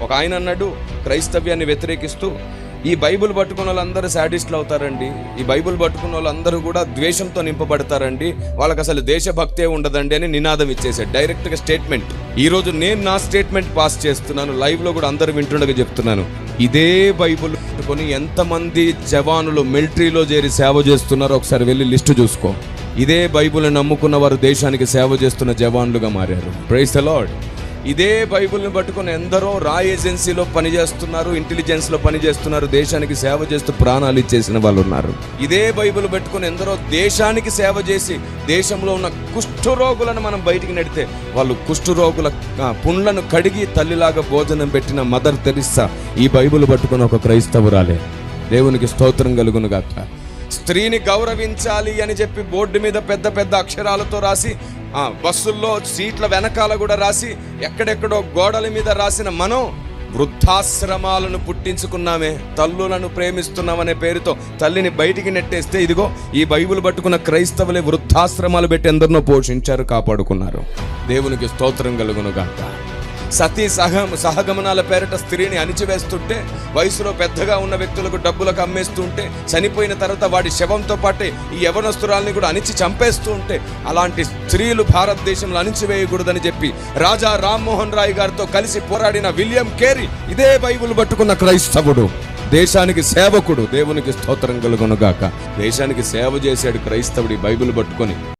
ఒక ఆయన అన్నాడు క్రైస్తవ్యాన్ని వ్యతిరేకిస్తూ, ఈ బైబిల్ పట్టుకున్న వాళ్ళందరూ శాడిస్టులు అవుతారండి, ఈ బైబిల్ పట్టుకున్న వాళ్ళందరూ కూడా ద్వేషంతో నింపబడతారండి, వాళ్ళకి అసలు దేశభక్తే ఉండదండి అని నినాదం ఇచ్చేసాడు. డైరెక్ట్గా స్టేట్మెంట్. ఈరోజు నేను నా స్టేట్మెంట్ పాస్ చేస్తున్నాను, లైవ్లో కూడా అందరూ వింటుండగా చెప్తున్నాను. ఇదే బైబిల్ పట్టుకొని ఎంతమంది జవానులు మిలిటరీలో చేరి సేవ చేస్తున్నారో ఒకసారి వెళ్ళి లిస్టు చూసుకో. ఇదే బైబిల్ని నమ్ముకున్న వారు దేశానికి సేవ చేస్తున్న జవాన్లుగా మారారు. Praise the Lord. ఇదే బైబిల్ని పట్టుకుని ఎందరో రా ఏజెన్సీలో పనిచేస్తున్నారు, ఇంటెలిజెన్స్లో పనిచేస్తున్నారు, దేశానికి సేవ చేస్తూ ప్రాణాలు ఇచ్చేసిన వాళ్ళు ఉన్నారు. ఇదే బైబిల్ పెట్టుకుని ఎందరో దేశానికి సేవ చేసి దేశంలో ఉన్న కుష్ఠరోగులను మనం బయటికి నెడితే వాళ్ళు కుష్ఠరోగుల పుండ్లను కడిగి తల్లిలాగా భోజనం పెట్టిన మదర్ తెరిస్సా ఈ బైబిల్ పట్టుకుని ఒక క్రైస్తవురాలే. దేవునికి స్తోత్రం కలుగును గాక. స్త్రీని గౌరవించాలి అని చెప్పి బోర్డు మీద పెద్ద పెద్ద అక్షరాలతో రాసి, బస్సుల్లో సీట్ల వెనకాల కూడా రాసి, ఎక్కడెక్కడో గోడల మీద రాసిన మనం వృద్ధాశ్రమాలను పుట్టించుకున్నామే, తల్లులను ప్రేమిస్తున్నామనే పేరుతో తల్లిని బయటికి నెట్టేస్తే ఇదిగో ఈ బైబిల్ పట్టుకున్న క్రైస్తవులే వృద్ధాశ్రమాలు పెట్టి ఎందరినో పోషించారు, కాపాడుకున్నారు. దేవునికి స్తోత్రం కలుగును గాక. సతీ సహగమనాల పేరిట స్త్రీని అణిచివేస్తుంటే, వయసులో పెద్దగా ఉన్న వ్యక్తులకు డబ్బులకు అమ్మేస్తుంటే, చనిపోయిన తర్వాత వాడి శవంతో పాటే ఈ యవనస్తురాల్ని కూడా అణిచి చంపేస్తూ ఉంటే, అలాంటి స్త్రీలు భారతదేశంలో అణిచివేయకూడదని చెప్పి రాజా రామ్మోహన్ రాయ్ గారితో కలిసి పోరాడిన విలియం కేరీ ఇదే బైబిల్ పట్టుకున్న క్రైస్తవుడు, దేశానికి సేవకుడు. దేవునికి స్తోత్రం కలుగును గాక. దేశానికి సేవ చేశాడు క్రైస్తవుడి బైబిల్ పట్టుకొని.